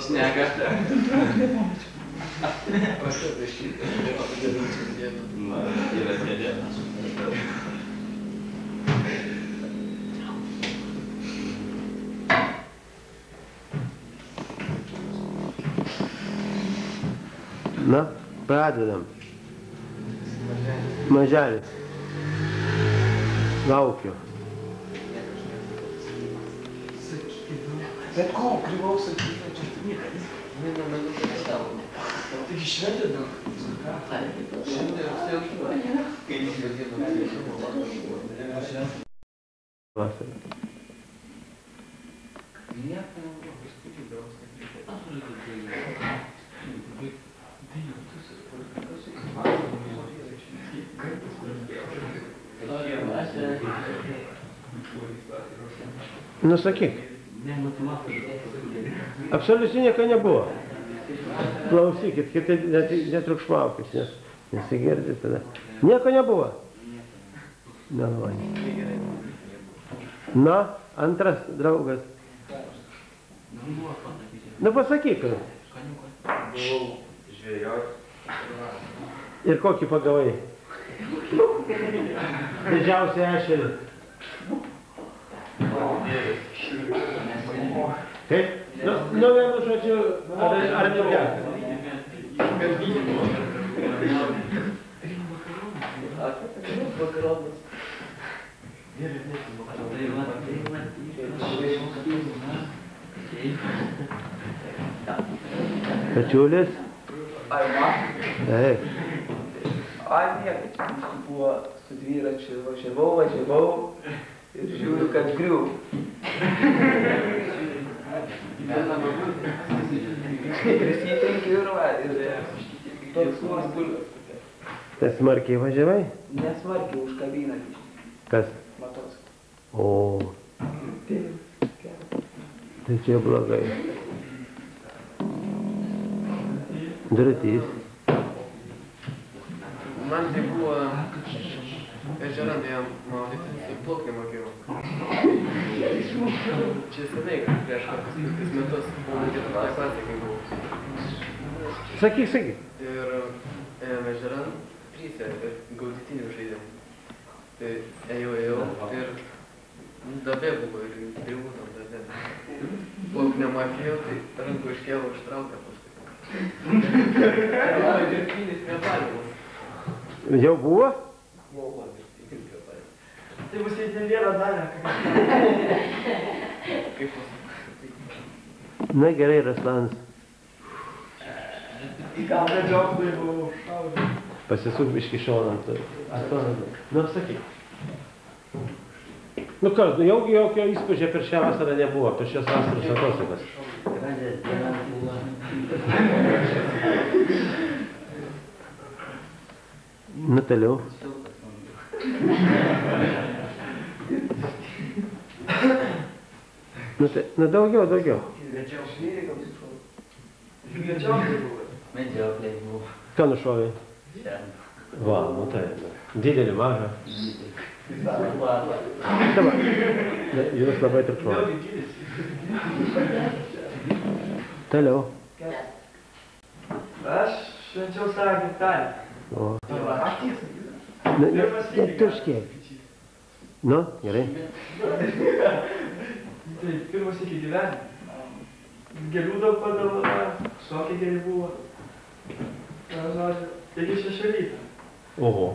Šneka. Yra kėdė. Na, pradedam. Maželis. Laukiu. Bet ko, krivaus sakyti, čia niekas. Nemanau, kad savo. Taigi šventė daug. Šiandien rugsėjo 8. Kai jis vadino, Vasarą. nieko nebuvo, paskui daug sakyti. Aš Nu sakyk. Absoliučiai nieko nebuvo. Klausykit, kitaip netriukšmaukit, nes nesigirdi tada. Nieko nebuvo. Meluoji. Na, antras draugas. Nu pasakyk. buvau žvejot. Ir kokį pagavai? Didžiausią ešerį. Kaip? Nu vienu žodžiu, ar neugiakas? Kačiulis? Ai, man? Taip. Ai, niekas. Buvo su dviračiu, važiavau ir žiūriu, kad griuv. Prisitrenkiu ir va, ir toks nors bulvės. Tai smarkiai važiavai? Nesmarkiai užkabina. Kas? Matos. O, tai čia blogai. Dratys. Man tai buvo ežeran jam maudytis, ir plauk nemokėjau. Čia senai, prieš kokius 5 metus, buvau 4 klasė, kai buvau. Sakyk. Ir ėjom ežeran, 3 ir gauditinių žaidėm. Tai ėjau ir dabė buvo ir grįvų tam dabė. Plauk nemokėjau, tai rankų iškėlau ištraukę paskui. Dirbtinis kvėpavimas. Jau buvo? Buvo dirbtinis kvėpavimas. Tai bus į vieną dalį. Kaip pasakyti? Na gerai, Raslanas. Gal medžioklai buvau šaudžiu. Pasisuk biškį šonant. Nu, sakyk. Nu kas, jokio įspūdžio per šią vasarą nebuvo, per šios vasaros atostogas. Nu, toliau. Nu, daugiau. Medžioklė buvo. Ką nušovė? Va, nu tai. Didelį, mažą. Dabar. Jūs labai triukšmavo. Toliau. Aš švenčiau savo gimtadienį. O. Netuškėk. Nu, gerai. Tai pirmas iki gyvenimo. Gėlių daug padovanojo, šokiai geri buvo. Taigi 6 ryto. Oho.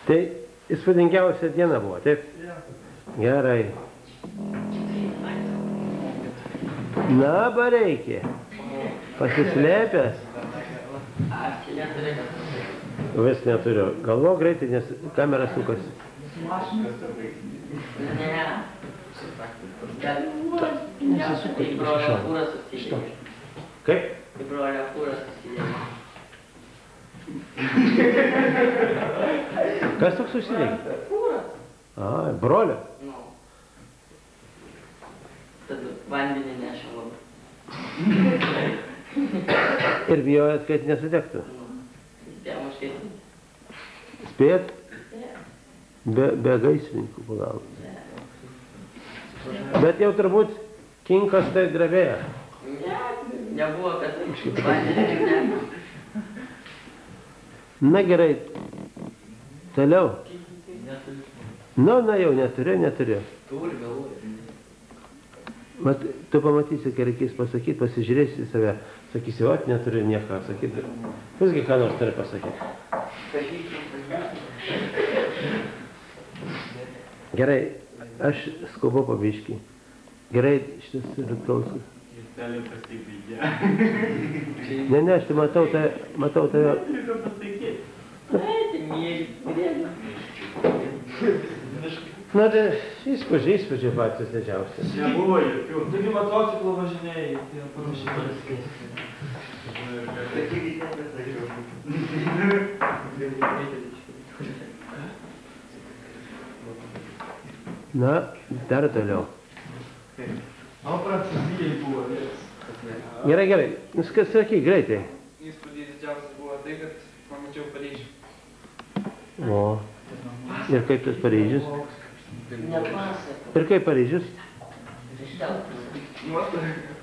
Tai įspūdingiausia diena buvo, taip? Gerai. Na, bareikė. Pasislėpęs. Vis neturiu. Galvo greitai, nes kamera sukasi. Nesisuka. Kaip? Kaip brolio kūras susidėjo. Kas toks susidėjo? Kūras? Ai, brolio. Nu. Tad vandenį nešam labai. Ir bijojat, kad nesudegtų. Nu. Spėjom užkėti. Spėjat? be gaisrininkų pagalbos. Bet jau turbūt kinkas tai drebėjo. Nebuvo, kad vandenį. Na gerai, toliau. Na jau neturiu. Turi, galvoju. Mat, tu pamatysi, kai reikės pasakyti, pasižiūrėsi į save, sakysi, ot, neturiu nieko sakyti. Visgi ką nors turi pasakyti. Gerai, aš skubu pabiškį. Gerai, šitas Rutkauskas. Ne, aš tai matau tave. Na, tai įspūdžiai patys didžiausi. Nebuvo jokių. Taigi motociklo važinėjai, tai panašiai. Na, dar toliau. O Prancūzijai buvo. Gerai. Sakyk greitai. Įspūdis didžiausias buvo tai, kad pamačiau Paryžių. O. Ir kaip tas Paryžius? Ir kaip Paryžius?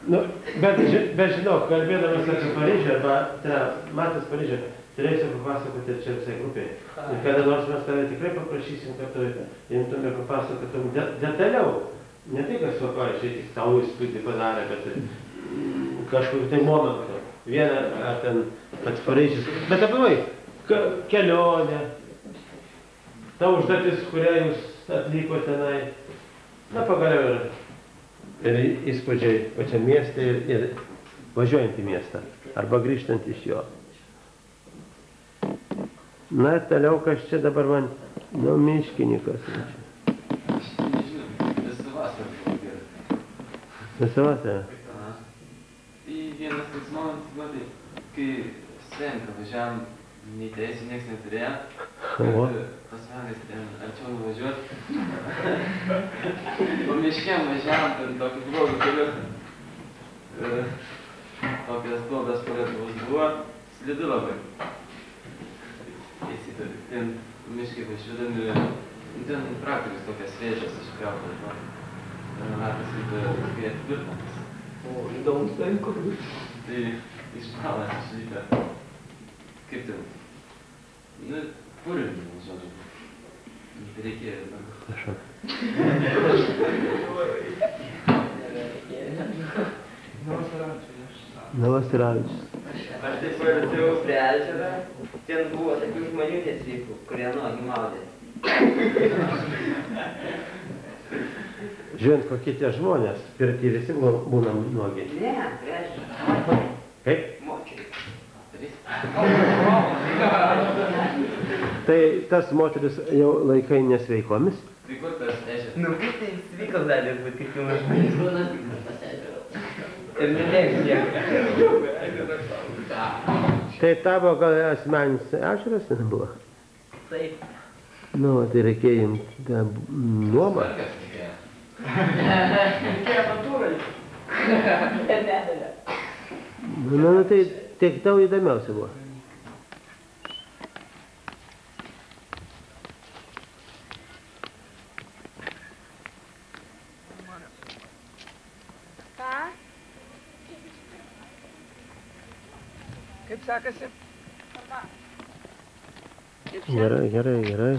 Nu, bet žinau, kalbėdamas apie Paryžių, arba matęs Paryžių, turėsiu papasakoti čia visai grupiai. Ir kada nors mes tave tikrai paprašysim, kad tu imtume papasakotum detaliau. Ne tai, kas pavyzdžiui, tik tau įspūdį padarė, bet kažkokiu tai momentu. Vieną ar ten pats Paryžius. Bet apimai, kelionė, ta užduotis, kurią jūs atliko tenai. Na, pagaliau ir įspūdžiai pačiam mieste ir važiuojant į miestą. Arba grįžtant iš jo. Na, toliau kas čia dabar man, nu, miškininkas. Visą vasarą buvo gerai. Visą vasarą? Tai vienas toks momentas buvo tai, kai Svenka važiavam, nei teisų nieks neturėjo, kad pas manęs ten arčiau nuvažiuot. O miškem važiavam ten tokį blogą keliu. Tokias duobės po Lietuvos buvo, slidu labai. Ten miškai važiuodami, ten traktorius tokias vėžės iškrautas. Ratas kai atvirtamas. O, įdomus tai kur bus? Tai išpalas išlyta. Kaip ten? Nu, purvinimų, žodžiu. Reikėjo. Prašau. Novosiravičius. Aš taip pajutau prie ežero, ten buvo tokių žmonių tiesvykų, kurie nuogi maudė. Žiūrint, kokie tie žmonės, pirti visi būna nuogi. Ne, prie ežero. Kaip? Močiai. Tai tas moteris jau laikai nesveikomis. Tai kur tas ežeras? Nu, kaip tai sveikas gali būti, kaip jau žmonės būna. Ir nedėks nieko. Tai tavo gal asmeninis ežeras buvo? Taip. Nu, tai reikėjo jums nuomą. Svarkas reikėjo. Reikėjo natūrai. Nu, tai tik tau įdomiausia buvo. Kaip sekasi? Gerai.